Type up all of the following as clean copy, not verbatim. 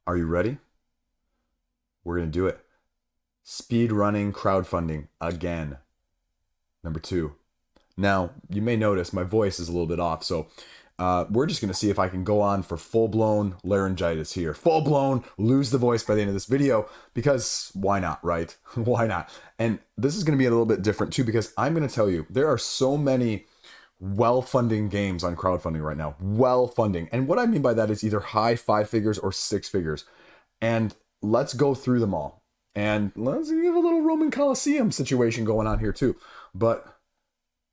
Are you ready? We're going to do it. Speed running crowdfunding again. Number two. Now, you may notice my voice is a little bit off, so we're just going to see if I can go on for full-blown laryngitis here. Full-blown, lose the voice by the end of this video, because why not, right? Why not? And this is going to be a little bit different too, because I'm going to tell you, there are so many well-funding games on crowdfunding right now. Well-funding. And what I mean by that is either high 5 figures or 6 figures. And let's go through them all. And let's give a little Roman Colosseum situation going on here too. But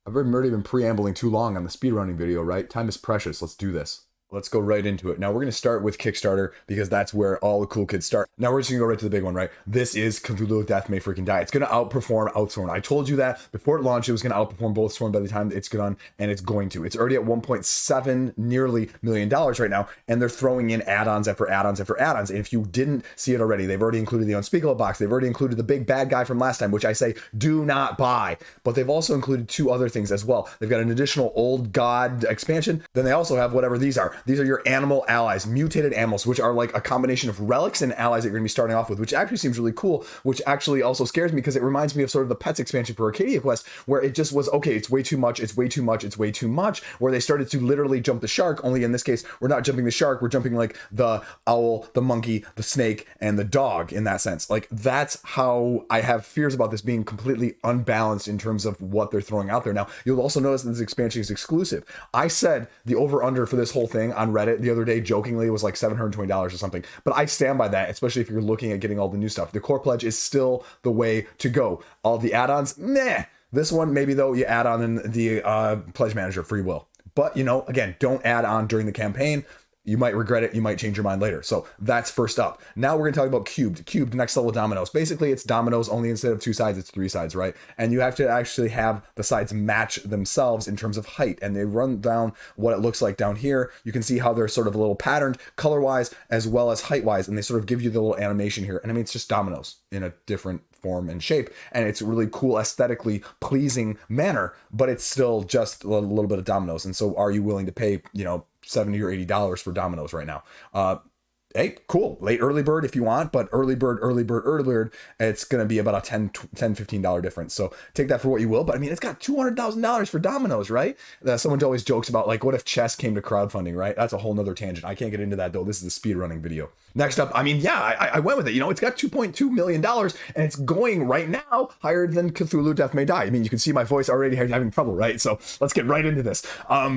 I've already been preambling too long on the speedrunning video, right? Time is precious. Let's do this. Let's go right into it. Now, we're going to start with Kickstarter because that's where all the cool kids start. Now, we're just going to go right to the big one, right? This is Cthulhu Death May Freaking Die. It's going to outperform Oathsworn. I told you that before it launched, it was going to outperform both Sworn by the time it's done, and it's going to. It's already at $1.7 nearly million right now, and they're throwing in add-ons after add-ons after add-ons. And if you didn't see it already, they've already included the Unspeakable box. They've already included the big bad guy from last time, which I say do not buy. But they've also included 2 other things as well. They've got an additional Old God expansion. Then they also have whatever these are. These are your animal allies, mutated animals, which are like a combination of relics and allies that you're going to be starting off with, which actually seems really cool, which actually also scares me because it reminds me of sort of the Pets expansion for Arcadia Quest, where it just was, okay, it's way too much, it's way too much, it's way too much, where they started to literally jump the shark, only in this case, we're not jumping the shark, we're jumping like the owl, the monkey, the snake, and the dog in that sense. Like, that's how I have fears about this being completely unbalanced in terms of what they're throwing out there. Now, you'll also notice that this expansion is exclusive. I said the over-under for this whole thing on Reddit the other day, jokingly, it was like $720 or something, but I stand by that, especially if you're looking at getting all the new stuff. The core pledge is still the way to go. All the add-ons, meh. This one, maybe though, you add on in the pledge manager free will. But, you know, again, don't add on during the campaign. You might regret it. You might change your mind later. So that's first up. Now we're going to talk about cubed. Cubed, next level dominoes. Basically, it's dominoes, only instead of 2 sides, it's 3 sides, right? And you have to actually have the sides match themselves in terms of height. And they run down what it looks like down here. You can see how they're sort of a little patterned color-wise as well as height-wise. And they sort of give you the little animation here. And I mean, it's just dominoes in a different form and shape, and it's a really cool, aesthetically pleasing manner, but it's still just a little bit of dominoes. And so are you willing to pay, you know, $70 or $80 for dominoes right now? Hey, cool. Late early bird if you want, but early bird, it's going to be about a $10-$15 difference. So take that for what you will. But I mean, it's got $200,000 for dominoes, right? Someone always jokes about, like, what if chess came to crowdfunding, right? That's a whole nother tangent. I can't get into that though. This is a speed running video. Next up, I mean, yeah, I went with it. You know, it's got $2.2 million and it's going right now higher than Cthulhu Death May Die. I mean, you can see my voice already having trouble, right? So let's get right into this.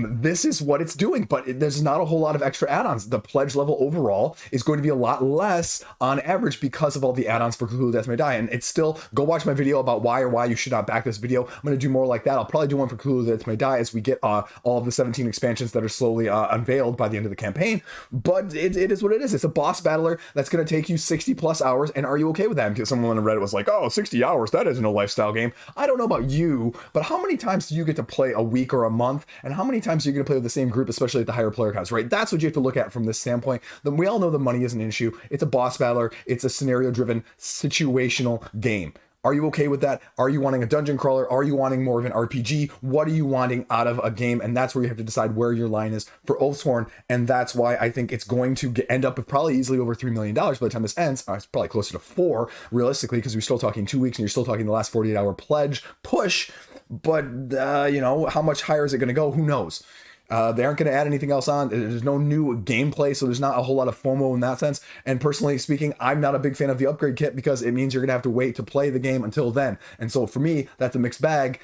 This is what it's doing, but there's not a whole lot of extra add-ons. The pledge level overall is going to be a lot less on average because of all the add-ons for Cthulhu Death May Die. And it's still, go watch my video about why you should not back this video. I'm going to do more like that. I'll probably do one for Cthulhu Death May Die as we get all of the 17 expansions that are slowly unveiled by the end of the campaign. But it is what it is. It's a boss battler that's going to take you 60 plus hours. And are you okay with that? Because someone on Reddit was like, oh, 60 hours, that isn't a lifestyle game. I don't know about you, but how many times do you get to play a week or a month? And how many times are you going to play with the same group, especially at the higher player counts, right? That's what you have to look at from this standpoint. Then we all know the money is an issue. It's a boss battler. It's a scenario driven situational game. Are you okay with that? Are you wanting a dungeon crawler? Are you wanting more of an RPG? What are you wanting out of a game? And that's where you have to decide where your line is for Oathsworn. And that's why I think it's going to end up with probably easily over $3 million by the time this ends. It's probably closer to 4 realistically, because we're still talking 2 weeks and you're still talking the last 48-hour pledge push. But, you know, how much higher is it going to go? Who knows? They aren't going to add anything else on. There's no new gameplay, so there's not a whole lot of FOMO in that sense. And personally speaking, I'm not a big fan of the upgrade kit because it means you're going to have to wait to play the game until then. And so for me, that's a mixed bag.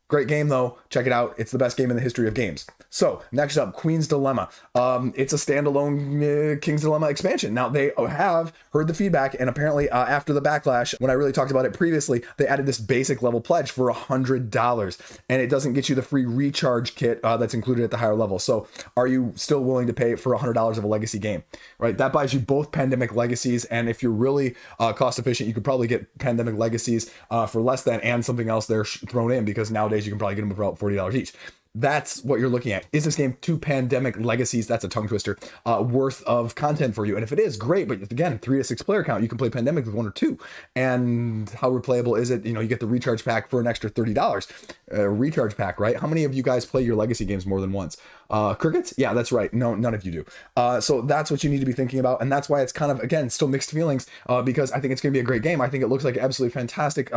Great game though. Check it out. It's the best game in the history of games. So next up, Queen's Dilemma. It's a standalone King's Dilemma expansion. Now they have heard the feedback, and apparently after the backlash, when I really talked about it previously, they added this basic level pledge for $100, and it doesn't get you the free recharge kit that's included at the higher level. So are you still willing to pay for $100 of a legacy game? Right, that buys you both Pandemic Legacies, and if you're really cost efficient, you could probably get Pandemic Legacies for less than, and something else there thrown in, because nowadays you can probably get them for about $40 each. That's what you're looking at. Is this game 2 pandemic legacies, that's a tongue twister, worth of content for you? And if it is, great. But again, 3 to 6 player count, you can play Pandemic with 1 or 2. And how replayable is it? You know, you get the recharge pack for an extra $30. Recharge pack, right? How many of you guys play your legacy games more than once? Crickets? Yeah, that's right. No, none of you do. So that's what you need to be thinking about. And that's why it's kind of, again, still mixed feelings, because I think it's going to be a great game. I think it looks like an absolutely fantastic,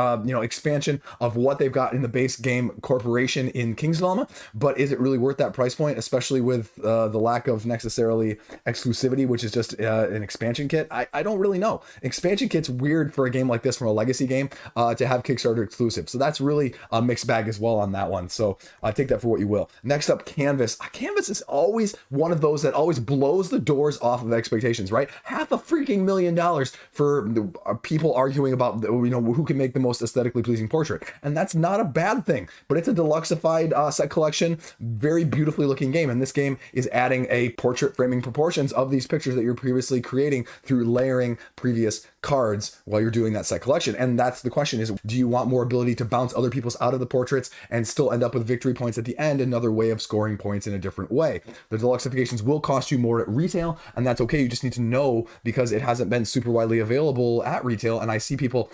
expansion of what they've got in the base game corporation in King's Dilemma. But is it really worth that price point, especially with the lack of necessarily exclusivity, which is just an expansion kit? I don't really know. Expansion kit's weird for a game like this from a legacy game to have Kickstarter exclusive. So that's really a mixed bag as well on that one. So take that for what you will. Next up, Canvas. Canvas is always one of those that always blows the doors off of expectations, right? $500,000 for people arguing about, who can make the most aesthetically pleasing portrait. And that's not a bad thing, but it's a deluxeified set collection, very beautifully looking game. And this game is adding a portrait framing proportions of these pictures that you're previously creating through layering previous cards while you're doing that set collection. And that's the question is, do you want more ability to bounce other people's out of the portraits and still end up with victory points at the end? Another way of scoring points in a different way. The deluxeifications will cost you more at retail, and that's okay. You just need to know, because it hasn't been super widely available at retail. And I see people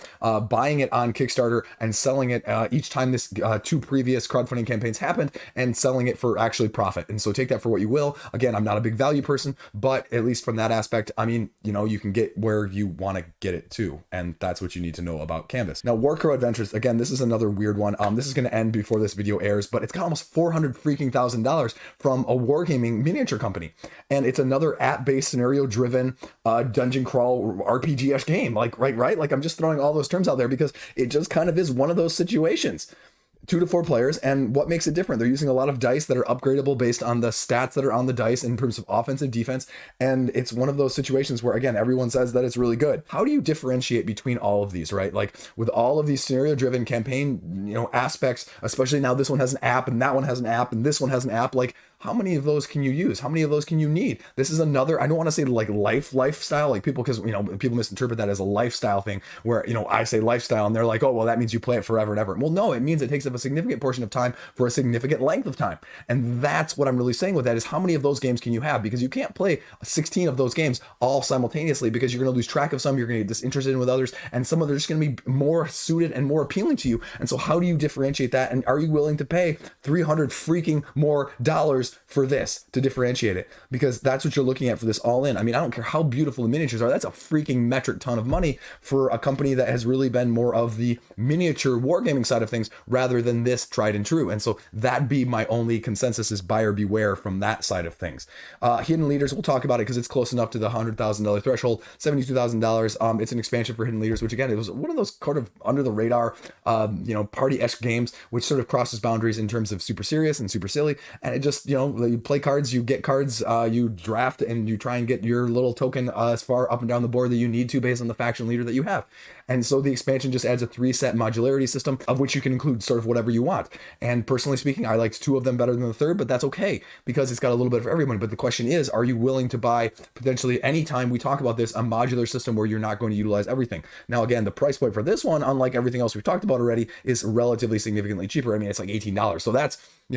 buying it on Kickstarter and selling it each time this 2 previous crowdfunding campaigns happened, and selling it for actually profit. And so take that for what you will. Again, I'm not a big value person, but at least from that aspect, I mean, you can get where you want to get it to. And that's what you need to know about Canvas. Now, Warcrow Adventures, again, this is another weird one. This is going to end before this video airs, but it's got almost $400,000 from a wargaming miniature company. And it's another app-based scenario-driven dungeon crawl RPG-ish game. Like, right? Like, I'm just throwing all those terms out there because it just kind of is one of those situations. 2 to 4 players, and what makes it different? They're using a lot of dice that are upgradable based on the stats that are on the dice in terms of offensive, defense, and it's one of those situations where, again, everyone says that it's really good. How do you differentiate between all of these, right? Like, with all of these scenario-driven campaign, aspects, especially now this one has an app, and that one has an app, and this one has an app, like, how many of those can you use? How many of those can you need? This is another, I don't want to say like lifestyle, like people, because, people misinterpret that as a lifestyle thing where, I say lifestyle and they're like, oh, well, that means you play it forever and ever. Well, no, it means it takes up a significant portion of time for a significant length of time. And that's what I'm really saying with that is how many of those games can you have? Because you can't play 16 of those games all simultaneously, because you're going to lose track of some, you're going to get disinterested in with others, and some of them are just going to be more suited and more appealing to you. And so how do you differentiate that? And are you willing to pay $300 freaking more for this to differentiate it? Because that's what you're looking at for this all in. I mean, I don't care how beautiful the miniatures are. That's a freaking metric ton of money for a company that has really been more of the miniature wargaming side of things rather than this tried and true. And so that'd be my only consensus is buyer beware from that side of things. Hidden Leaders, we'll talk about it because it's close enough to the $100,000 threshold, $72,000. It's an expansion for Hidden Leaders, which again, it was one of those kind of under the radar, party-esque games, which sort of crosses boundaries in terms of super serious and super silly. And it just, you play cards, you get cards, you draft, and you try and get your little token as far up and down the board that you need to based on the faction leader that you have. And so the expansion just adds a 3-set modularity system of which you can include sort of whatever you want. And personally speaking, I liked 2 of them better than the third, but that's okay because it's got a little bit for everyone. But the question is, are you willing to buy potentially anytime we talk about this, a modular system where you're not going to utilize everything? Now, again, the price point for this one, unlike everything else we've talked about already, is relatively significantly cheaper. I mean, it's like $18. So that's, a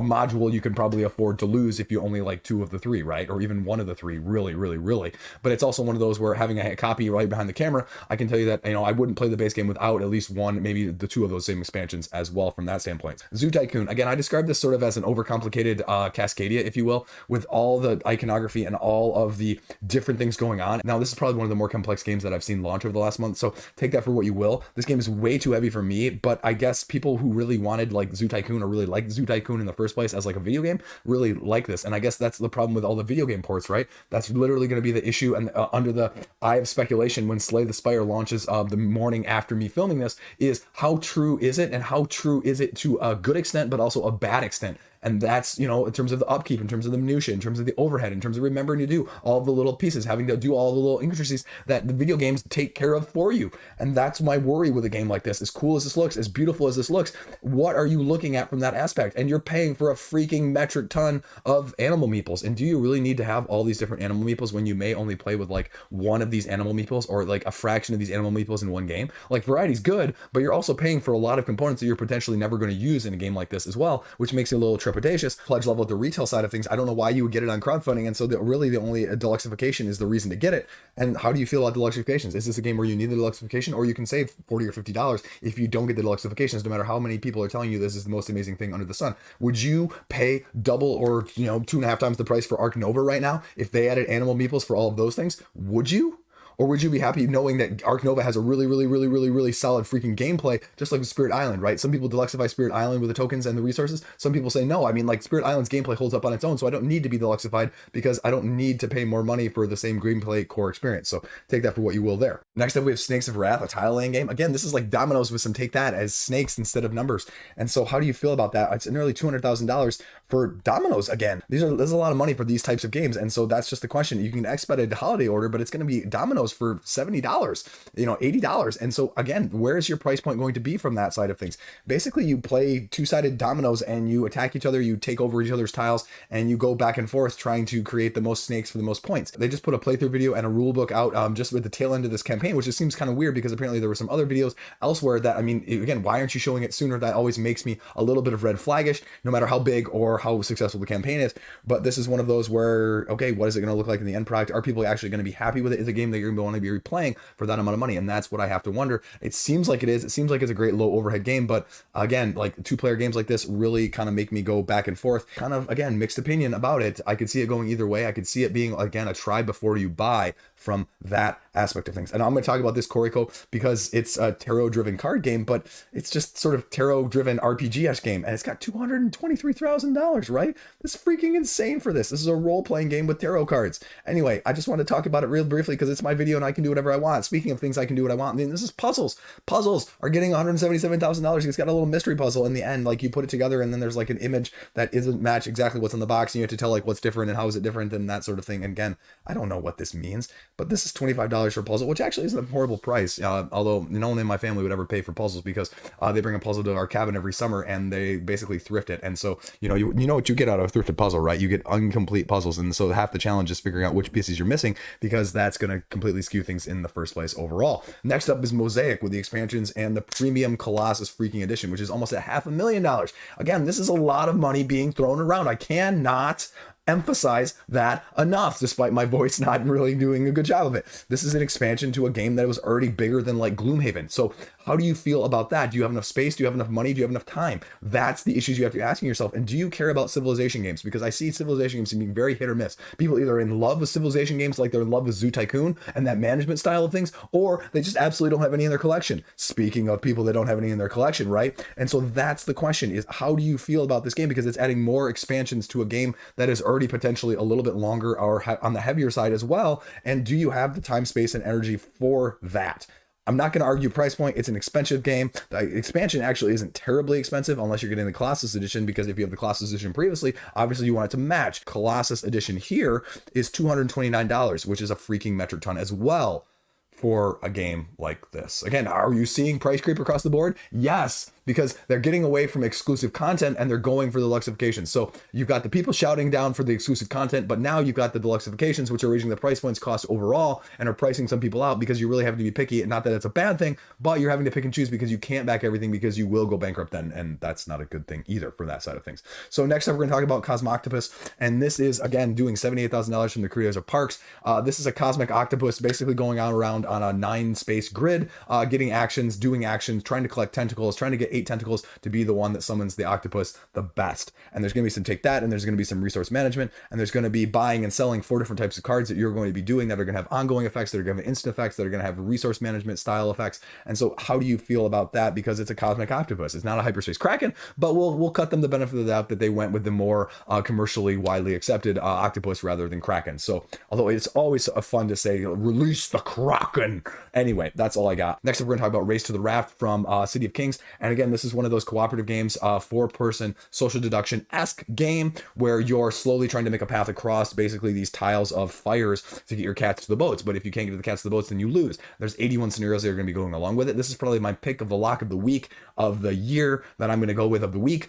module you can probably afford to lose if you only like 2 of the 3, right? Or even 1 of the 3, really, really, really. But it's also one of those where having a copy right behind the camera, I can tell you that, I wouldn't play the base game without at least 1, maybe the 2 of those same expansions as well from that standpoint. Zoo Tycoon, again, I described this sort of as an overcomplicated Cascadia, if you will, with all the iconography and all of the different things going on. Now, this is probably one of the more complex games that I've seen launch over the last month, so take that for what you will. This game is way too heavy for me, but I guess people who really wanted like Zoo Tycoon or really liked Zoo Tycoon in the first place as like a video game really like this. And I guess that's the problem with all the video game ports, right? That's literally going to be the issue. And under the eye of speculation, when Slay the Spire launches the morning after me filming this, is how true is it, and how true is it to a good extent but also a bad extent? And that's, in terms of the upkeep, in terms of the minutia, in terms of the overhead, in terms of remembering to do all the little pieces, having to do all the little intricacies that the video games take care of for you. And that's my worry with a game like this. As cool as this looks, as beautiful as this looks, what are you looking at from that aspect? And you're paying for a freaking metric ton of animal meeples. And do you really need to have all these different animal meeples when you may only play with like 1 of these animal meeples or like a fraction of these animal meeples in one game? Like, variety's good, but you're also paying for a lot of components that you're potentially never going to use in a game like this as well, which makes it a little tricky. trepidatious. Pledge level at the retail side of things, I don't know why you would get it on crowdfunding, and so really the only deluxification is the reason to get it. And how do you feel about deluxifications? Is this a game where you need the deluxification, or you can save $40 or $50 if you don't get the deluxifications, no matter how many people are telling you this is the most amazing thing under the sun? Would you pay double or 2.5 times the price for Arc Nova right now if they added animal meeples for all of those things? Would you? Or would you be happy knowing that Arc Nova has a really solid freaking gameplay, just like with Spirit Island, right? Some people deluxify Spirit Island with the tokens and the resources. Some people say, no, I mean, like, Spirit Island's gameplay holds up on its own, so I don't need to be deluxified because I don't need to pay more money for the same gameplay core experience. So take that for what you will there. Next up, we have Snakes of Wrath, a tile laying game. Again, this is like dominoes with some take that as snakes instead of numbers. And so how do you feel about that? It's nearly $200,000 for dominoes again. There's a lot of money for these types of games. And so that's just the question. You can expedite a holiday order, but it's going to be dominoes for $70, $80. And so again, where is your price point going to be from that side of things? Basically, you play two-sided dominoes and you attack each other, you take over each other's tiles, and you go back and forth trying to create the most snakes for the most points. They just put a playthrough video and a rule book out just with the tail end of this campaign, which just seems kind of weird because apparently there were some other videos elsewhere that, I mean, again, why aren't you showing it sooner? That always makes me a little bit of red flaggish, no matter how big or how successful the campaign is. But this is one of those where, okay, what is it going to look like in the end product? Are people actually going to be happy with it? Is a game that you're going to want to be replaying for that amount of money? And that's what I have to wonder. It seems like it is. It seems like it's a great low overhead game, but again, like two-player games like this really kind of make me go back and forth. Kind of, again, mixed opinion about it. I could see it going either way. I could see it being, again, a try before you buy from that aspect of things. And I'm going to talk about this Koriko because it's a tarot-driven card game, but it's just sort of tarot-driven RPG-esque game, and it's got $223,000, right? That's freaking insane for this. This is a role-playing game with tarot cards. Anyway, I just want to talk about it real briefly because it's my video and I can do whatever I want. Speaking of things I can do what I want, I mean, this is puzzles. Puzzles are getting $177,000. It's got a little mystery puzzle in the end. Like, you put it together and then there's like an image that isn't match exactly what's in the box, and you have to tell like what's different and how is it different and that sort of thing. And again, I don't know what this means, but this is $25 for a puzzle, which actually isn't a horrible price. Although no one in my family would ever pay for puzzles because they bring a puzzle to our cabin every summer and they basically thrift it. And so, you know what you get out of a thrifted puzzle, right? You get incomplete puzzles. And so half the challenge is figuring out which pieces you're missing, because that's going to completely skew things in the first place overall. Next up is Mosaic with the expansions and the premium Colossus freaking edition, which is almost at $500,000. Again, this is a lot of money being thrown around. I cannot emphasize that enough, despite my voice not really doing a good job of it. This is an expansion to a game that was already bigger than like Gloomhaven. So how do you feel about that? Do you have enough space? Do you have enough money? Do you have enough time? That's the issues you have to be asking yourself. And do you care about civilization games? Because I see civilization games being very hit or miss. People either in love with civilization games, like they're in love with Zoo Tycoon and that management style of things, or they just absolutely don't have any in their collection. Speaking of people that don't have any in their collection, right? And so that's the question, is how do you feel about this game? Because it's adding more expansions to a game that is already potentially a little bit longer or on the heavier side as well. And do you have the time, space, and energy for that? I'm not going to argue price point. It's an expensive game. The expansion actually isn't terribly expensive unless you're getting the Colossus edition, because if you have the Colossus edition previously, obviously you want it to match. Colossus edition here is $229, which is a freaking metric ton as well for a game like this. Again, are you seeing price creep across the board? Yes, because they're getting away from exclusive content and they're going for the deluxifications. So you've got the people shouting down for the exclusive content, but now you've got the deluxifications, which are raising the price points cost overall and are pricing some people out because you really have to be picky. Not that it's a bad thing, but you're having to pick and choose because you can't back everything, because you will go bankrupt then. And that's not a good thing either for that side of things. So next up, we're going to talk about Cosmoctopus. And this is, again, doing $78,000 from the creators of Parks. This is a cosmic octopus basically going around on a 9-space grid, getting actions, doing actions, trying to collect tentacles, trying to get 8 tentacles to be the one that summons the octopus the best. And there's going to be some take that, and there's going to be some resource management, and there's going to be buying and selling 4 different types of cards that you're going to be doing that are going to have ongoing effects, that are going to have instant effects, that are going to have resource management style effects. And so how do you feel about that? Because it's a cosmic octopus. It's not a hyperspace kraken, but we'll cut them the benefit of the doubt that they went with the more commercially widely accepted octopus rather than kraken. So although it's always fun to say, release the kraken. Anyway, that's all I got. Next up, we're going to talk about Race to the Raft from City of Kings. And again, this is one of those cooperative games, 4-person social deduction-esque game where you're slowly trying to make a path across basically these tiles of fires to get your cats to the boats. But if you can't get the cats to the boats, then you lose. There's 81 scenarios that are going to be going along with it. This is probably my pick of the lock of the week, of the year that I'm going to go with, of the week,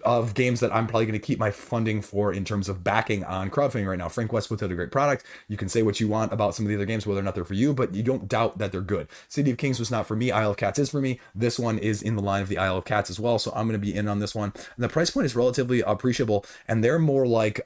of games that I'm probably going to keep my funding for in terms of backing on crowdfunding right now. Frank Westwood had a great product. You can say what you want about some of the other games, whether or not they're for you, but you don't doubt that they're good. City of Kings was not for me. Isle of Cats is for me. This one is in the line of the the Isle of Cats as well, so I'm going to be in on this one. And the price point is relatively appreciable, and they're more like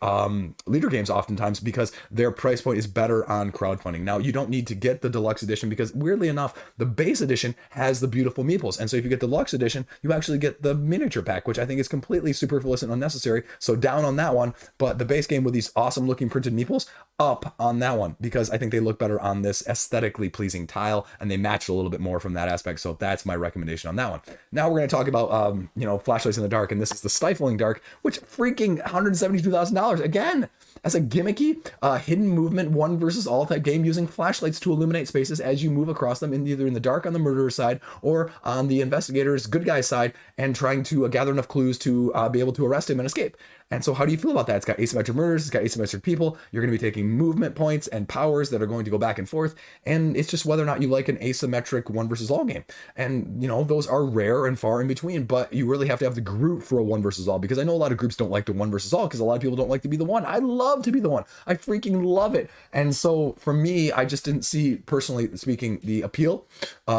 leader games oftentimes because their price point is better on crowdfunding. Now, you don't need to get the deluxe edition because, weirdly enough, the base edition has the beautiful meeples, and so if you get the deluxe edition, you actually get the miniature pack, which I think is completely superfluous and unnecessary, so down on that one. But the base game with these awesome looking printed meeples, up on that one, because I think they look better on this aesthetically pleasing tile, and they match a little bit more from that aspect, so that's my recommendation on that one. Now we're going to talk about flashlights in the dark, and this is the Stifling Dark, which freaking $172,000 again, as a gimmicky hidden movement one versus all type game using flashlights to illuminate spaces as you move across them, either in the dark on the murderer side or on the investigator's good guy side, and trying to gather enough clues to be able to arrest him and escape. And so how do you feel about that? It's got asymmetric murders, it's got asymmetric people, you're going to be taking movement points and powers that are going to go back and forth, and it's just whether or not you like an asymmetric one versus all game. And those are rare and far in between, but you really have to have the group for a one versus all, because I know a lot of groups don't like the one versus all because a lot of people don't like to be the one. I love to be the one. I freaking love it. And so for me, I just didn't see, personally speaking, the appeal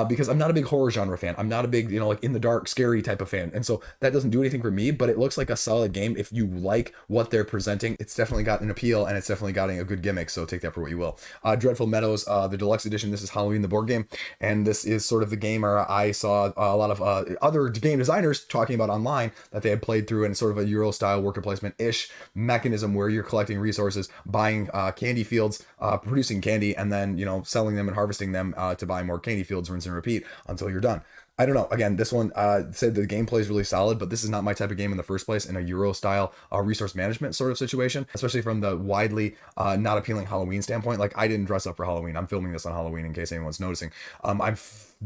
because I'm not a big horror genre fan. I'm not a big, like in the dark, scary type of fan. And so that doesn't do anything for me, but it looks like a solid game if you like what they're presenting. It's definitely got an appeal, and it's definitely got a good gimmick, so take that for what you will. Dreadful Meadows, the deluxe edition. This is Halloween the board game, and this is sort of the game where I saw a lot of other game designers talking about online that they had played through, in sort of a Euro style worker placement ish mechanism where you're collecting resources, buying candy fields, producing candy, and then selling them and harvesting them to buy more candy fields, rinse and repeat until you're done. I don't know. Again, this one said the gameplay is really solid, but this is not my type of game in the first place in a Euro style resource management sort of situation, especially from the widely not appealing Halloween standpoint. Like, I didn't dress up for Halloween. I'm filming this on Halloween in case anyone's noticing.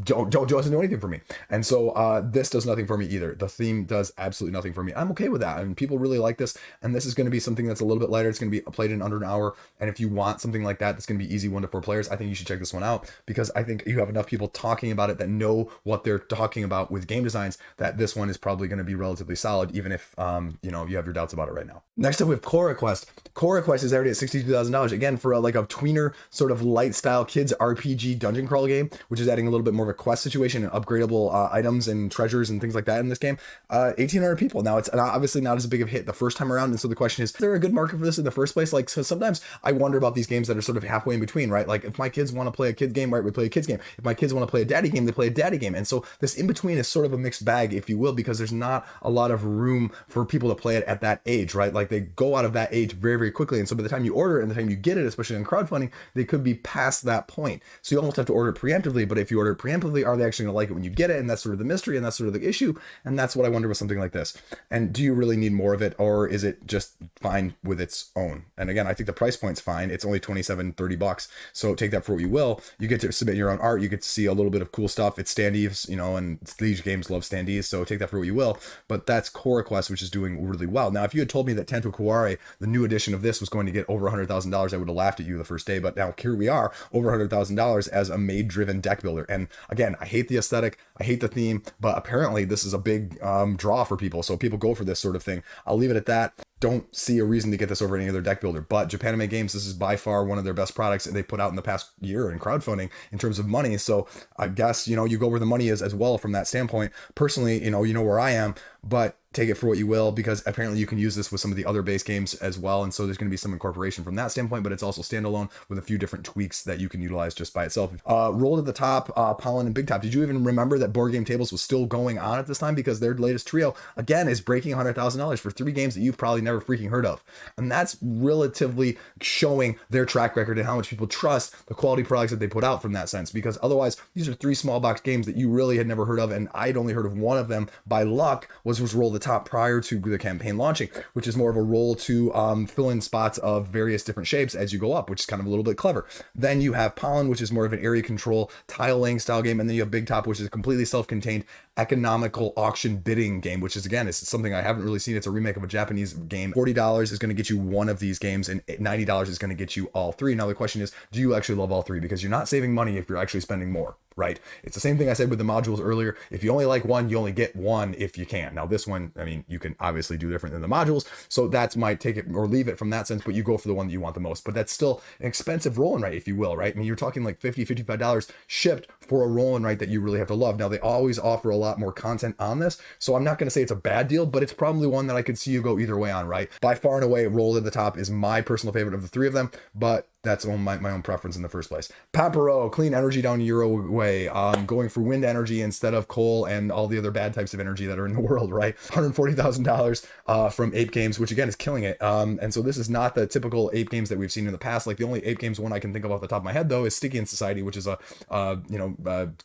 Don't doesn't do anything for me, and so this does nothing for me either. The theme does absolutely nothing for me. I'm okay with that, and people really like this, and this is going to be something that's a little bit lighter. It's going to be played in under an hour, and if you want something like that that's going to be easy 1 to 4 players, I think you should check this one out, because I think you have enough people talking about it that know what they're talking about with game designs, that this one is probably going to be relatively solid, even if you have your doubts about it right now. Next up, we have CoraQuest. CoraQuest is already at $62,000 again for like a tweener sort of light style kids RPG dungeon crawl game, which is adding a little bit more of a quest situation and upgradable items and treasures and things like that in this game. 1,800 people. Now, it's obviously not as big of a hit the first time around, and so the question is there a good market for this in the first place? Like, so sometimes I wonder about these games that are sort of halfway in between, right? Like, if my kids want to play a kids game, right, we play a kids game. If my kids want to play a daddy game, they play a daddy game. And so this in between is sort of a mixed bag, if you will, because there's not a lot of room for people to play it at that age, right? Like, they go out of that age very, very quickly, and so by the time you order it and the time you get it, especially in crowdfunding, they could be past that point. So you almost have to order it preemptively, but if you order it preemptively, are they actually going to like it when you get it? And that's sort of the mystery, and that's sort of the issue, and that's what I wonder with something like this. And do you really need more of it, or is it just fine with its own? And again, I think the price point's fine. It's only $27-30, so take that for what you will. You get to submit your own art, you get to see a little bit of cool stuff. It's standees, and these games love standees, so take that for what you will. But that's CoraQuest, which is doing really well. Now, if you had told me that Tanto, Cuore, the new edition of this, was going to get over $100,000, I would have laughed at you the first day. But now here we are, over $100,000 as a maid-driven deck builder. And again, I hate the aesthetic, I hate the theme, but apparently this is a big draw for people, so people go for this sort of thing. I'll leave it at that. Don't see a reason to get this over any other deck builder, but Japanime Games, this is by far one of their best products they put out in the past year in crowdfunding in terms of money. So I guess, you go where the money is as well from that standpoint. Personally, you know where I am, but take it for what you will, because apparently you can use this with some of the other base games as well. And so there's going to be some incorporation from that standpoint, but it's also standalone with a few different tweaks that you can utilize just by itself. Roll to the top, Pollen and Big Top. Did you even remember that Board Game Tables was still going on at this time? Because their latest trio, again, is breaking $100,000 for 3 games that you've probably never freaking heard of. And that's relatively showing their track record and how much people trust the quality products that they put out from that sense. Because otherwise, these are 3 small box games that you really had never heard of. And I'd only heard of one of them by luck, was Roll the Top prior to the campaign launching, which is more of a roll to fill in spots of various different shapes as you go up, which is kind of a little bit clever. Then you have Pollen, which is more of an area control tile laying style game, and then you have Big Top, which is a completely self-contained economical auction bidding game, which is, again, it's something I haven't really seen. It's a remake of a Japanese game. $40 is going to get you one of these games, and $90 is going to get you all 3. Now the question is, do you actually love all 3? Because you're not saving money if you're actually spending more. right? It's the same thing I said with the modules earlier. If you only like one, you only get one if you can. Now this one, I mean, you can obviously do different than the modules, so that's my take it or leave it from that sense, but you go for the one that you want the most. But that's still an expensive roll and write, if you will, right? I mean, you're talking like $50, $55 shipped for a roll and write that you really have to love. Now they always offer a lot more content on this, so I'm not going to say it's a bad deal, but it's probably one that I could see you go either way on, right? By far and away, roll at the top is my personal favorite of the three of them, but that's my own preference in the first place. Pampero, clean energy down your way. Going for wind energy instead of coal and all the other bad types of energy that are in the world, right? $140,000 from Ape Games, which again is killing it. And so this is not the typical Ape Games that we've seen in the past. Like the only Ape Games one I can think of off the top of my head though is Stygian Society, which is a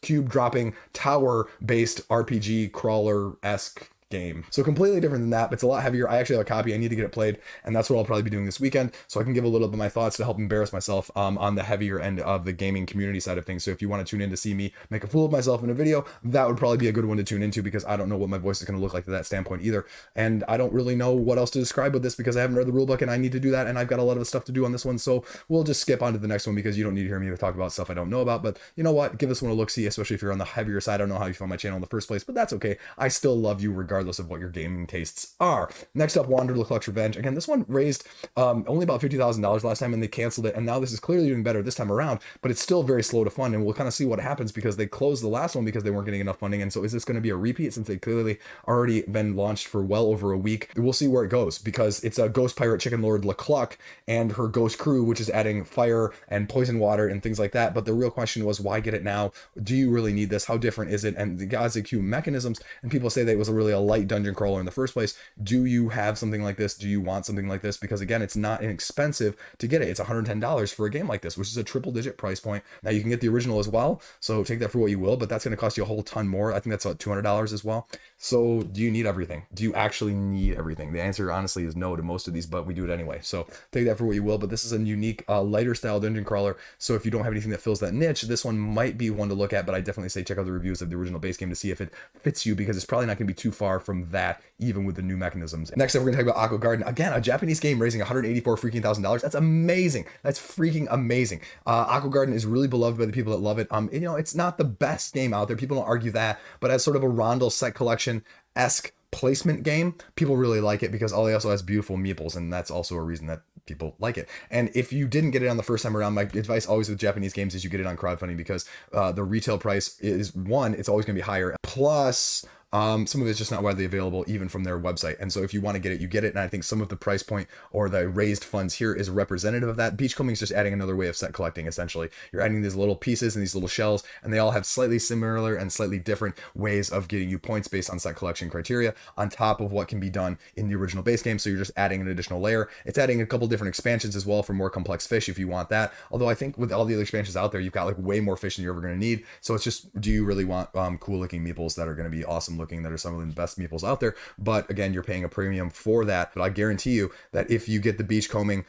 cube dropping tower based RPG crawler-esque game. So completely different than that, but it's a lot heavier. I actually have a copy. I need to get it played, and that's what I'll probably be doing this weekend, so I can give a little bit of my thoughts to help embarrass myself on the heavier end of the gaming community side of things. So if you want to tune in to see me make a fool of myself in a video, that would probably be a good one to tune into, because I don't know what my voice is going to look like to that standpoint either, and I don't really know what else to describe with this because I haven't read the rulebook and I need to do that, and I've got a lot of stuff to do on this one, so we'll just skip on to the next one because you don't need to hear me talk about stuff I don't know about. But you know what, give this one a look-see, especially if you're on the heavier side. I don't know how you found my channel in the first place, but that's okay. I still love you regardless of what your gaming tastes are. Next up, Wander LaCluck's Revenge. Again, this one raised only about $50,000 last time, and they canceled it, and now this is clearly doing better this time around, but it's still very slow to fund, and we'll kind of see what happens because they closed the last one because they weren't getting enough funding. And so is this going to be a repeat since they clearly already been launched for well over a week? We'll see where it goes, because it's a ghost pirate chicken lord LaCluck and her ghost crew, which is adding fire and poison water and things like that. But the real question was, why get it now? Do you really need this? How different is it? And the guys that queue mechanisms, and people say that it was really a light dungeon crawler in the first place. Do you have something like this? Do you want something like this? Because again, it's not inexpensive to get it. It's $110 for a game like this, which is a triple digit price point. Now you can get the original as well, so take that for what you will, but that's going to cost you a whole ton more. I think that's about $200 as well. So do you need everything? Do you actually need everything? The answer honestly is no to most of these, but we do it anyway, so take that for what you will. But this is a unique lighter style dungeon crawler, so if you don't have anything that fills that niche, this one might be one to look at. But I definitely say check out the reviews of the original base game to see if it fits you, because it's probably not going to be too far from that, even with the new mechanisms. Next up, we're going to talk about Aqua Garden. Again, a Japanese game raising $184,000. That's amazing. That's freaking amazing. Aqua Garden is really beloved by the people that love it. It's not the best game out there. People don't argue that, but as sort of a Rondel set collection-esque placement game, people really like it because it also has beautiful meeples, and that's also a reason that people like it. And if you didn't get it on the first time around, my advice always with Japanese games is you get it on crowdfunding, because the retail price is, one, it's always going to be higher, plus some of it's just not widely available even from their website. And so if you want to get it, you get it. And I think some of the price point or the raised funds here is representative of that. Beachcombing is just adding another way of set collecting. Essentially, you're adding these little pieces and these little shells, and they all have slightly similar and slightly different ways of getting you points based on set collection criteria on top of what can be done in the original base game. So you're just adding an additional layer. It's adding a couple different expansions as well for more complex fish if you want that. Although I think with all the other expansions out there, you've got like way more fish than you're ever going to need. So it's just, do you really want cool looking meeples that are going to be awesome looking, that are some of the best meeples out there? But again, you're paying a premium for that. But I guarantee you that if you get the beachcombing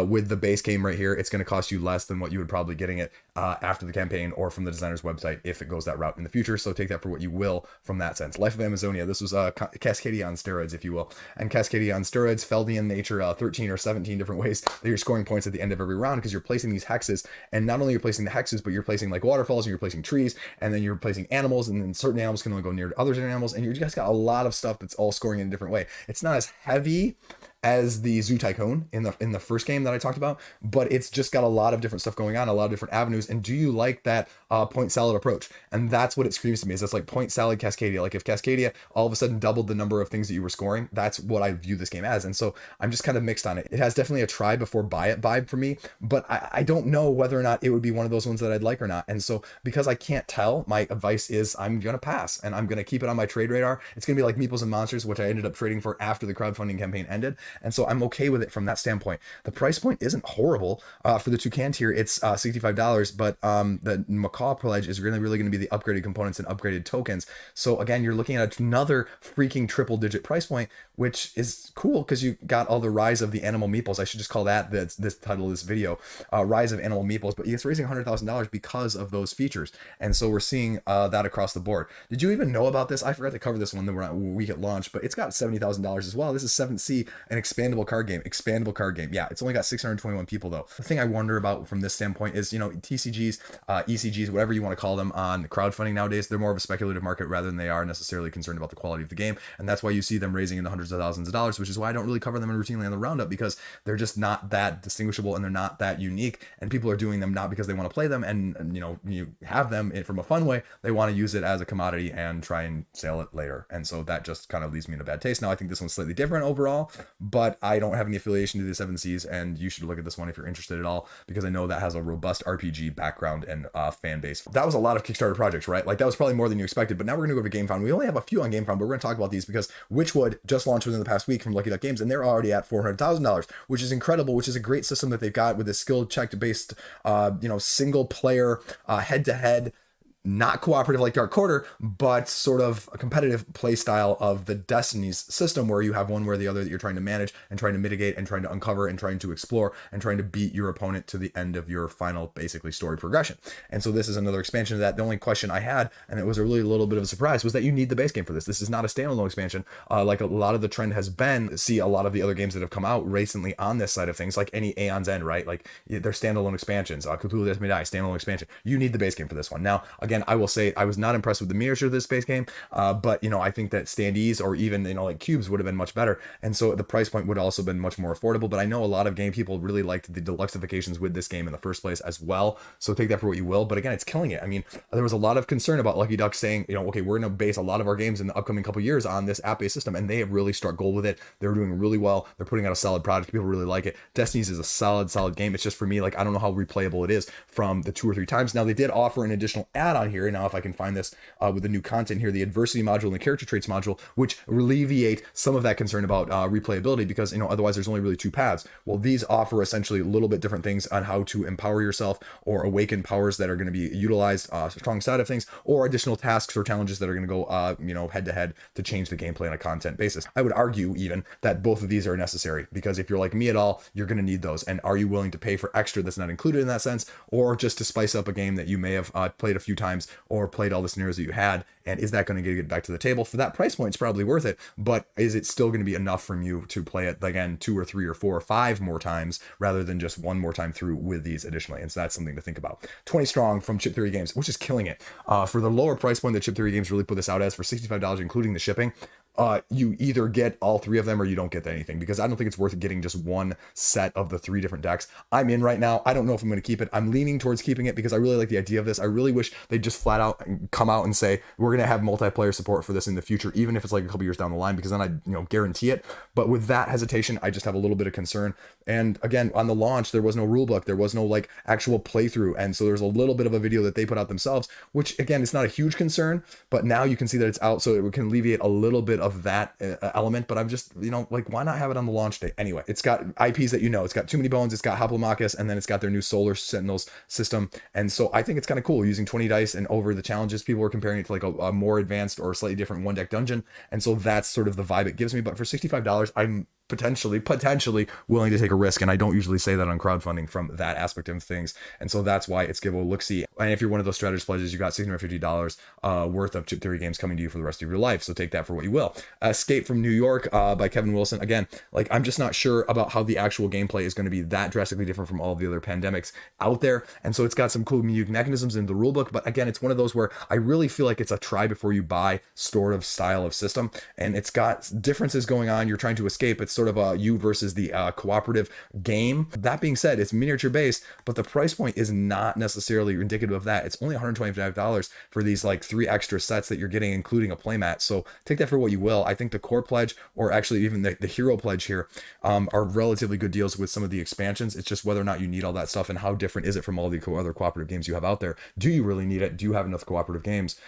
with the base game right here, it's going to cost you less than what you would probably getting it after the campaign or from the designer's website if it goes that route in the future. So take that for what you will from that sense. Life of Amazonia, this was Cascadia on steroids, if you will. And Cascadia on steroids, Feldian nature, 13 or 17 different ways that you're scoring points at the end of every round, because you're placing these hexes, and not only you're placing the hexes, but you're placing like waterfalls, and you're placing trees, and then you're placing animals, and then certain animals can only go near to other animals, and you just got a lot of stuff that's all scoring in a different way. It's not as heavy as the Zoo Tycoon in the first game that I talked about, but it's just got a lot of different stuff going on, a lot of different avenues. And do you like that point salad approach? And that's what it screams to me, is that's like point salad Cascadia. Like if Cascadia all of a sudden doubled the number of things that you were scoring, that's what I view this game as. And so I'm just kind of mixed on it. It has definitely a try before buy it vibe for me, but I don't know whether or not it would be one of those ones that I'd like or not. And so because I can't tell, my advice is I'm going to pass, and I'm going to keep it on my trade radar. It's going to be like Meeples and Monsters, which I ended up trading for after the crowdfunding campaign ended. And so I'm okay with it from that standpoint. The price point isn't horrible for the Toucan tier. It's $65, but the Macaw pledge is really going to be the upgraded components and upgraded tokens. So again, you're looking at another freaking triple digit price point, which is cool because you got all the rise of the animal meeples. I should just call that this title of this video, rise of animal meeples. But it's raising $100,000 because of those features, and so we're seeing that across the board. Did you even know about this? I forgot to cover this one week at launch, but it's got $70,000 as well. This is 7th Sea, an expandable card game. Expandable card game. Yeah, it's only got 621 people though. The thing I wonder about from this standpoint is, you know, TCGs, ECGs, whatever you want to call them on crowdfunding nowadays, they're more of a speculative market rather than they are necessarily concerned about the quality of the game. And that's why you see them raising in the hundreds of thousands of dollars, which is why I don't really cover them routinely on the roundup, because they're just not that distinguishable and they're not that unique. And people are doing them not because they want to play them and you know, you have them from a fun way. They want to use it as a commodity and try and sell it later. And so that just kind of leaves me in a bad taste. Now, I think this one's slightly different overall, but I don't have any affiliation to the Seven Seas, and you should look at this one if you're interested at all, because I know that has a robust RPG background and fan base. That was a lot of Kickstarter projects, right? Like that was probably more than you expected, but now we're going to go to GameFound. We only have a few on GameFound, but we're going to talk about these because Witchwood just launched within the past week from Lucky Duck Games, and they're already at $400,000, which is incredible, which is a great system that they've got with a skill check based, you know, single player, head to head, not cooperative like Dark Quarter, but sort of a competitive play style of the Destinies system, where you have one where the other that you're trying to manage and trying to mitigate and trying to uncover and trying to explore and trying to beat your opponent to the end of your final, basically, story progression. And so this is another expansion of that. The only question I had, and it was a really little bit of a surprise, was that you need the base game for this. This is not a standalone expansion. Like a lot of the trend has been, see a lot of the other games that have come out recently on this side of things, like any Aeon's End, right? Like they're standalone expansions. Cthulhu Death May Die, standalone expansion. You need the base game for this one. Now, again, I will say I was not impressed with the miniature of this base game, but you know, I think that standees or even, you know, like cubes would have been much better, and so the price point would have also been much more affordable. But I know a lot of game people really liked the deluxeifications with this game in the first place as well, so take that for what you will. But again, it's killing it. I mean, there was a lot of concern about Lucky Duck saying, you know, okay, we're going to base a lot of our games in the upcoming couple years on this app-based system, and they have really struck gold with it. They're doing really well. They're putting out a solid product. People really like it. Destinies is a solid game. It's just, for me, like, I don't know how replayable it is from the 2 or 3 times. Now, they did offer an additional add-on here. Now, if I can find this with the new content here, the adversity module and the character traits module, which alleviate some of that concern about replayability, because, you know, otherwise there's only really 2 paths. Well, these offer essentially a little bit different things on how to empower yourself or awaken powers that are going to be utilized, strong side of things, or additional tasks or challenges that are going to go, you know, head to head to change the gameplay on a content basis. I would argue even that both of these are necessary, because if you're like me at all, you're going to need those. And are you willing to pay for extra that's not included in that sense, or just to spice up a game that you may have played a few times or played all the scenarios that you had? And is that going to get it back to the table? For that price point, it's probably worth it, but is it still going to be enough from you to play it again 2 or 3 or 4 or 5 more times rather than just one more time through with these additionally? And so that's something to think about. 20 strong from Chip Theory Games, which is killing it. For the lower price point that Chip Theory Games really put this out as, for $65, including the shipping, you either get all 3 of them or you don't get anything, because I don't think it's worth getting just one set of the 3 different decks. I'm in right now. I don't know if I'm going to keep it. I'm leaning towards keeping it because I really like the idea of this. I really wish they'd just flat out come out and say, we're going to have multiplayer support for this in the future, even if it's like a couple years down the line, because then I, you know, guarantee it. But with that hesitation, I just have a little bit of concern. And again, on the launch, there was no rule book. There was no like actual playthrough. And so there's a little bit of a video that they put out themselves, which again, it's not a huge concern, but now you can see that it's out. So it can alleviate a little bit of that element. But I'm just, you know, like, why not have it on the launch day? Anyway, it's got IPs that, you know, it's got Too Many Bones, it's got Hoplomachus, and then it's got their new Solar Sentinels system. And so I think it's kind of cool using 20 dice and over the challenges. People were comparing it to like a more advanced or slightly different 1-deck dungeon. And so that's sort of the vibe it gives me. But for $65, I'm potentially willing to take a risk, and I don't usually say that on crowdfunding from that aspect of things, and so that's why it's give a look-see. And if you're one of those strategist pledges, you got $650 worth of Chip Theory games coming to you for the rest of your life, so take that for what you will. Escape from New York by Kevin Wilson. Again, like, I'm just not sure about how the actual gameplay is going to be that drastically different from all of the other pandemics out there, and so it's got some cool unique mechanisms in the rulebook, but again, it's one of those where I really feel like it's a try before you buy sort of style of system, and it's got differences going on. You're trying to escape. It's sort of a you versus the cooperative game. That being said, it's miniature based, but the price point is not necessarily indicative of that. It's only $125 for these like 3 extra sets that you're getting, including a playmat. So take that for what you will. I think the core pledge, or actually even the hero pledge here, are relatively good deals with some of the expansions. It's just whether or not you need all that stuff, and how different is it from all the other cooperative games you have out there. Do you really need it? Do you have enough cooperative games?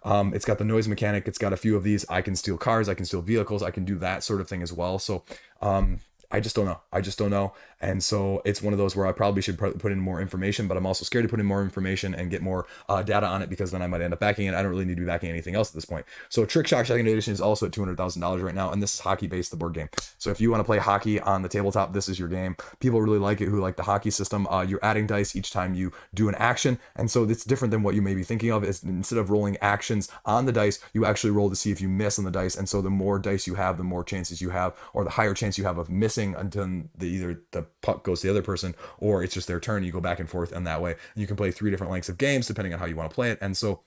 It's got the noise mechanic. It's got a few of these. I can steal cars. I can steal vehicles. I can do that sort of thing as well. So I just don't know. And so it's one of those where I probably should put in more information, but I'm also scared to put in more information and get more data on it, because then I might end up backing it. I don't really need to be backing anything else at this point. So Trick Shock Second Edition is also at $200,000 right now, and this is hockey based, the board game. So if you want to play hockey on the tabletop, this is your game. People really like it who like the hockey system. You're adding dice each time you do an action, and so it's different than what you may be thinking of. Is instead of rolling actions on the dice, you actually roll to see if you miss on the dice, and so the more dice you have, the more chances you have, or the higher chance you have of missing until either the puck goes to the other person or it's just their turn. You go back and forth, and that way you can play 3 different lengths of games depending on how you want to play it. And so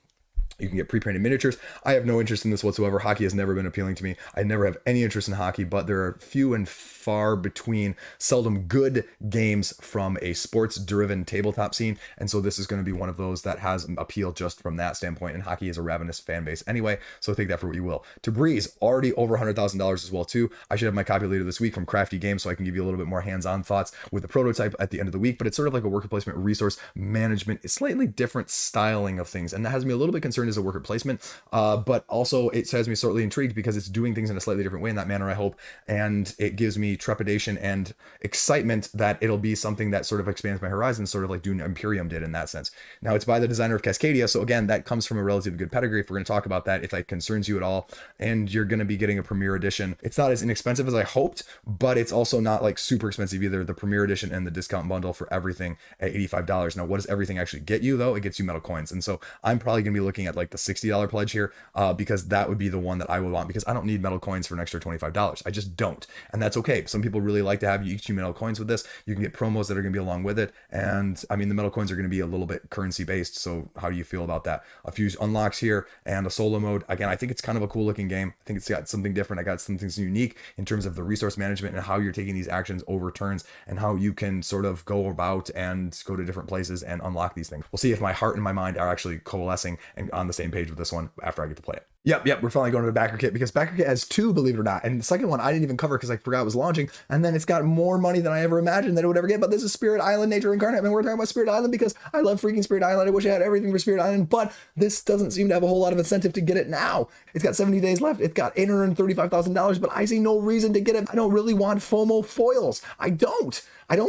you can get pre-printed miniatures. I have no interest in this whatsoever. Hockey has never been appealing to me. I never have any interest in hockey, but there are few and far between, seldom good games from a sports-driven tabletop scene. And so this is going to be one of those that has appeal just from that standpoint. And hockey is a ravenous fan base anyway, so take that for what you will. Tabriz, already over $100,000 as well too. I should have my copy later this week from Crafty Games, so I can give you a little bit more hands-on thoughts with the prototype at the end of the week. But it's sort of like a worker placement resource management. It's slightly different styling of things, and that has me a little bit concerned as a worker placement, but also it has me slightly intrigued because it's doing things in a slightly different way in that manner, I hope, and it gives me trepidation and excitement that it'll be something that sort of expands my horizons, sort of like Dune Imperium did in that sense. Now, it's by the designer of Cascadia, so again, that comes from a relatively good pedigree, if we're going to talk about that, if that concerns you at all, and you're going to be getting a Premier Edition. It's not as inexpensive as I hoped, but it's also not like super expensive either. The Premier Edition and the discount bundle for everything at $85. Now, what does everything actually get you, though? It gets you metal coins, and so I'm probably going to be looking at like the $60 pledge here, because that would be the one that I would want, because I don't need metal coins for an extra $25. I just don't, and that's okay. Some people really like to have you each metal coins with this. You can get promos that are going to be along with it, and I mean, the metal coins are going to be a little bit currency based, so how do you feel about that? A few unlocks here and a solo mode. Again, I think it's kind of a cool looking game. I think it's got something different. I got something unique in terms of the resource management and how you're taking these actions over turns, and how you can sort of go about and go to different places and unlock these things. We'll see if my heart and my mind are actually coalescing and on the same page with this one after I get to play it. Yep, we're finally going to the backer kit, because backer kit has 2, believe it or not. And the second one I didn't even cover because I forgot it was launching. And then it's got more money than I ever imagined that it would ever get. But this is Spirit Island Nature Incarnate. I mean, we're talking about Spirit Island because I love freaking Spirit Island. I wish I had everything for Spirit Island, but this doesn't seem to have a whole lot of incentive to get it now. It's got 70 days left. It's got $835,000, but I see no reason to get it. I don't really want FOMO foils. I don't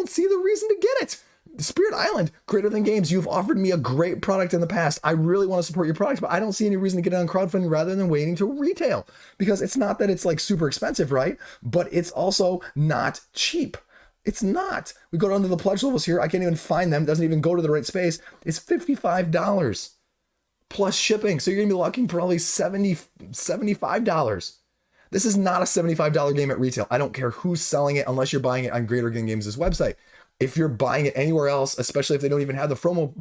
see the reason to get it. Spirit Island, Greater Than Games, you've offered me a great product in the past. I really want to support your product, but I don't see any reason to get it on crowdfunding rather than waiting to retail, because it's not that it's like super expensive, right? But it's also not cheap. It's not. We go down to the pledge levels here. I can't even find them. It doesn't even go to the right space. It's $55 plus shipping. So you're going to be looking for probably $75. This is not a $75 game at retail. I don't care who's selling it unless you're buying it on Greater Than Games' website. If you're buying it anywhere else, especially if they don't even have the promo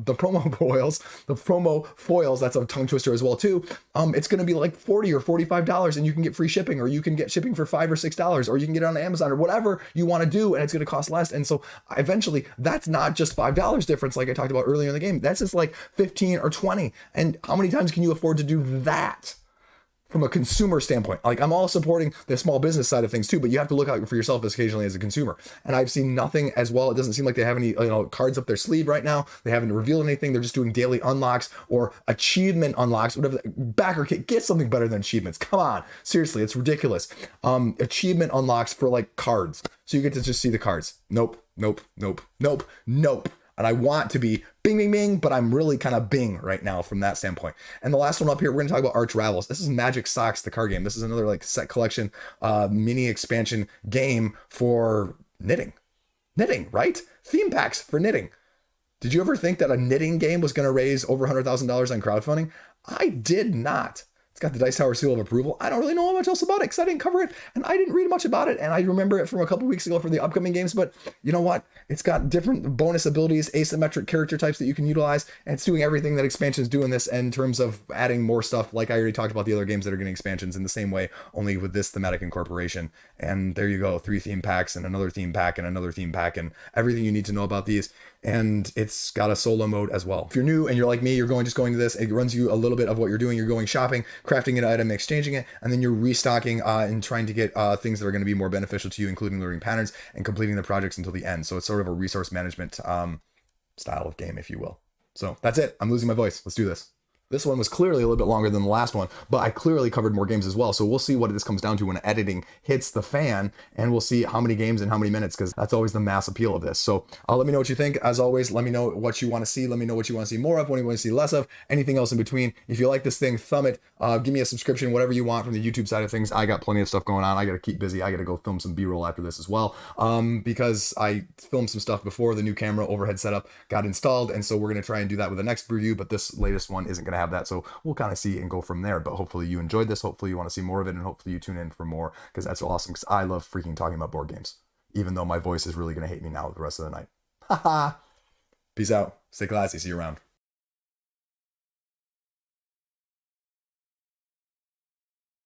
foils, that's a tongue twister as well too. It's going to be like $40 or $45, and you can get free shipping, or you can get shipping for $5 or $6, or you can get it on Amazon or whatever you want to do, and it's going to cost less. And so eventually, that's not just $5 difference like I talked about earlier in the game. That's just like 15 or 20. And how many times can you afford to do that? From a consumer standpoint, like, I'm all supporting the small business side of things too, but you have to look out for yourself occasionally as a consumer. And I've seen nothing as well. It doesn't seem like they have any cards up their sleeve right now. They haven't revealed anything. They're just doing daily unlocks or achievement unlocks, whatever. Backer kit, get something better than achievements. Come on, seriously, it's ridiculous. Achievement unlocks for like cards, so you get to just see the cards. Nope. And I want to be bing, bing, bing, but I'm really kind of bing right now from that standpoint. And the last one up here, we're going to talk about Archravels. This is Magic Socks, the card game. This is another like set collection, mini expansion game for knitting, right? Theme packs for knitting. Did you ever think that a knitting game was going to raise over $100,000 on crowdfunding? I did not. It's got the Dice Tower seal of approval. I don't really know much else about it because I didn't cover it and I didn't read much about it. And I remember it from a couple weeks ago for the upcoming games, but you know what? It's got different bonus abilities, asymmetric character types that you can utilize, and it's doing everything that expansions do in this in terms of adding more stuff. Like I already talked about the other games that are getting expansions in the same way, only with this thematic incorporation. And there you go, 3 theme packs and another theme pack and another theme pack and everything you need to know about these. And it's got a solo mode as well. If you're new and you're like me, you're just going to this, it runs you a little bit of what you're doing. You're going shopping, crafting an item, exchanging it, and then you're restocking and trying to get things that are going to be more beneficial to you, including learning patterns and completing the projects until the end. So it's sort of a resource management style of game, if you will. So that's it. I'm losing my voice. Let's do this. This one was clearly a little bit longer than the last one, but I clearly covered more games as well. So we'll see what this comes down to when editing hits the fan, and we'll see how many games and how many minutes, because that's always the mass appeal of this. So let me know what you think. As always, let me know what you want to see. Let me know what you want to see more of, what you want to see less of, anything else in between. If you like this thing, thumb it, give me a subscription, whatever you want from the YouTube side of things. I got plenty of stuff going on. I got to keep busy. I got to go film some B-roll after this as well, because I filmed some stuff before the new camera overhead setup got installed, and so we're going to try and do that with the next review, but this latest one isn't going to have that, so we'll kind of see and go from there. But hopefully you enjoyed this, hopefully you want to see more of it, and hopefully you tune in for more, because that's awesome, because I love freaking talking about board games, even though my voice is really going to hate me now the rest of the night. Haha. Peace out, stay classy, see you around.